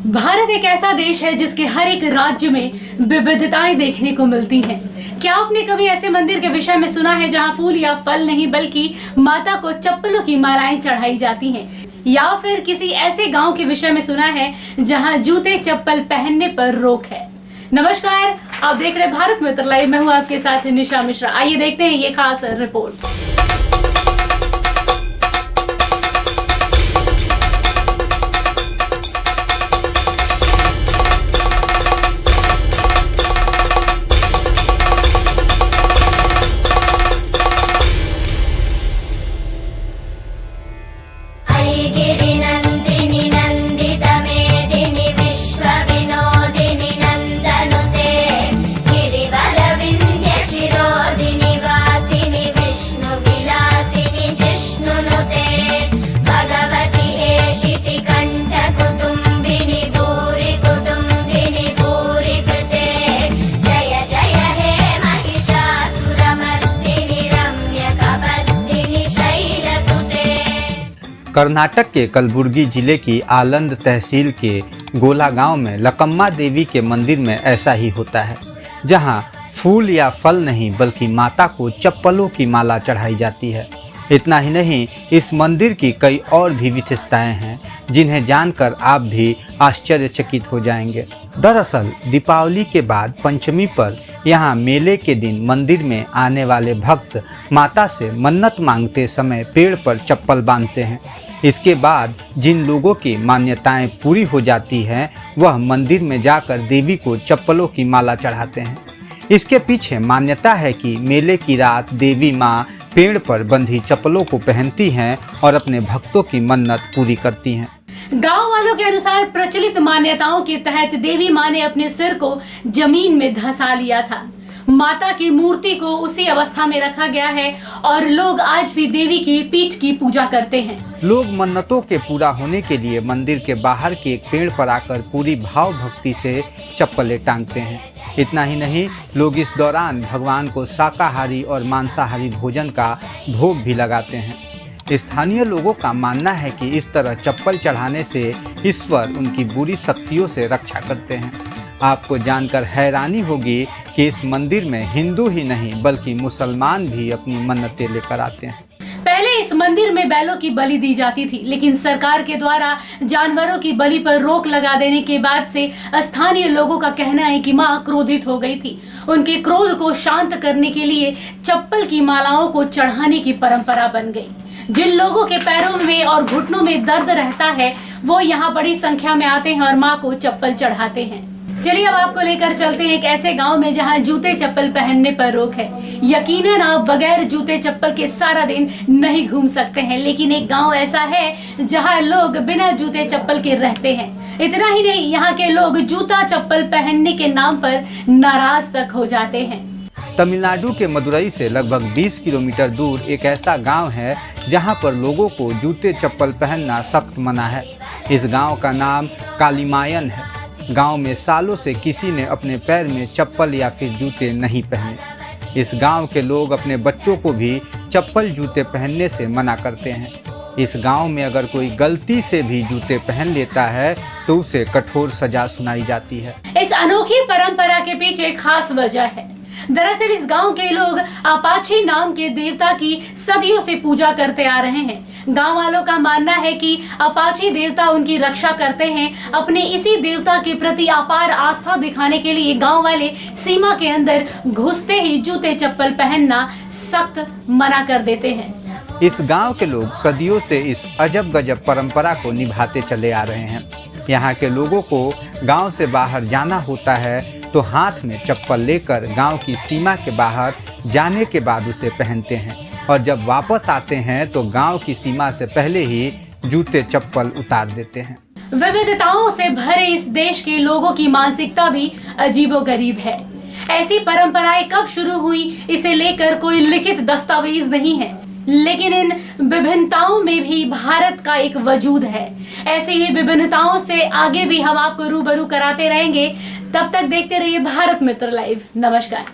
भारत एक ऐसा देश है जिसके हर एक राज्य में विविधताएं देखने को मिलती हैं। क्या आपने कभी ऐसे मंदिर के विषय में सुना है जहां फूल या फल नहीं बल्कि माता को चप्पलों की मालाएं चढ़ाई जाती हैं? या फिर किसी ऐसे गांव के विषय में सुना है जहां जूते चप्पल पहनने पर रोक है? नमस्कार, आप देख रहे भारत मित्र लाइव। मैं हूं आपके साथ निशा मिश्रा। आइए देखते हैं ये खास रिपोर्ट। कर्नाटक के कलबुर्गी जिले की आलंद तहसील के गोला गांव में लकम्मा देवी के मंदिर में ऐसा ही होता है, जहां फूल या फल नहीं बल्कि माता को चप्पलों की माला चढ़ाई जाती है। इतना ही नहीं, इस मंदिर की कई और भी विशेषताएं हैं जिन्हें जानकर आप भी आश्चर्यचकित हो जाएंगे। दरअसल दीपावली के बाद पंचमी पर यहाँ मेले के दिन मंदिर में आने वाले भक्त माता से मन्नत मांगते समय पेड़ पर चप्पल बांधते हैं। इसके बाद जिन लोगों की मान्यताएं पूरी हो जाती हैं वह मंदिर में जाकर देवी को चप्पलों की माला चढ़ाते हैं। इसके पीछे मान्यता है कि मेले की रात देवी माँ पेड़ पर बंधी चप्पलों को पहनती हैं और अपने भक्तों की मन्नत पूरी करती हैं। गांव वालों के अनुसार प्रचलित मान्यताओं के तहत देवी माँ ने अपने सिर को जमीन में धंसा लिया था। माता की मूर्ति को उसी अवस्था में रखा गया है और लोग आज भी देवी की पीठ की पूजा करते हैं। लोग मन्नतों के पूरा होने के लिए मंदिर के बाहर के एक पेड़ पर आकर पूरी भाव भक्ति से चप्पलें टांगते हैं। इतना ही नहीं, लोग इस दौरान भगवान को शाकाहारी और मांसाहारी भोजन का भोग भी लगाते हैं। स्थानीय लोगों का मानना है कि इस तरह चप्पल चढ़ाने से ईश्वर उनकी बुरी शक्तियों से रक्षा करते हैं। आपको जानकर हैरानी होगी कि इस मंदिर में हिंदू ही नहीं बल्कि मुसलमान भी अपनी मन्नतें लेकर आते हैं। पहले इस मंदिर में बैलों की बलि दी जाती थी, लेकिन सरकार के द्वारा जानवरों की बलि पर रोक लगा देने के बाद से स्थानीय लोगों का कहना है कि मां क्रोधित हो गई थी। उनके क्रोध को शांत करने के लिए चप्पल की मालाओं को चढ़ाने की परंपरा बन गई। जिन लोगों के पैरों में और घुटनों में दर्द रहता है वो यहाँ बड़ी संख्या में आते हैं और माँ को चप्पल चढ़ाते हैं। चलिए अब आपको लेकर चलते हैं एक ऐसे गांव में जहां जूते चप्पल पहनने पर रोक है। यकीनन आप बगैर जूते चप्पल के सारा दिन नहीं घूम सकते हैं, लेकिन एक गांव ऐसा है जहां लोग बिना जूते चप्पल के रहते हैं। इतना ही नहीं, यहाँ के लोग जूता चप्पल पहनने के नाम पर नाराज तक हो जाते हैं। तमिलनाडु के मदुरई से लगभग 20 किलोमीटर दूर एक ऐसा गांव है जहां पर लोगों को जूते चप्पल पहनना सख्त मना है। इस गांव का नाम कालीमायन है। गांव में सालों से किसी ने अपने पैर में चप्पल या फिर जूते नहीं पहने। इस गांव के लोग अपने बच्चों को भी चप्पल जूते पहनने से मना करते हैं। इस गांव में अगर कोई गलती से भी जूते पहन लेता है तो उसे कठोर सजा सुनाई जाती है। इस अनोखी परंपरा के पीछे एक खास वजह है। दरअसल इस गांव के लोग अपाची नाम के देवता की सदियों से पूजा करते आ रहे हैं। गांव वालों का मानना है कि अपाची देवता उनकी रक्षा करते हैं। अपने इसी देवता के प्रति अपार आस्था दिखाने के लिए गांव वाले सीमा के अंदर घुसते ही जूते चप्पल पहनना सख्त मना कर देते हैं। इस गांव के लोग सदियों से इस अजब गजब परंपरा को निभाते चले आ रहे हैं। यहाँ के लोगों को गांव से बाहर जाना होता है तो हाथ में चप्पल लेकर गांव की सीमा के बाहर जाने के बाद उसे पहनते हैं और जब वापस आते हैं तो गांव की सीमा से पहले ही जूते चप्पल उतार देते हैं। विविधताओं से भरे इस देश के लोगों की मानसिकता भी अजीबोगरीब है। ऐसी परंपराएं कब शुरू हुई इसे लेकर कोई लिखित दस्तावेज नहीं है, लेकिन इन विभिन्नताओं में भी भारत का एक वजूद है। ऐसी ही विभिन्नताओं से आगे भी हम आपको रूबरू कराते रहेंगे। तब तक देखते रहिए भारत मित्र लाइव। नमस्कार।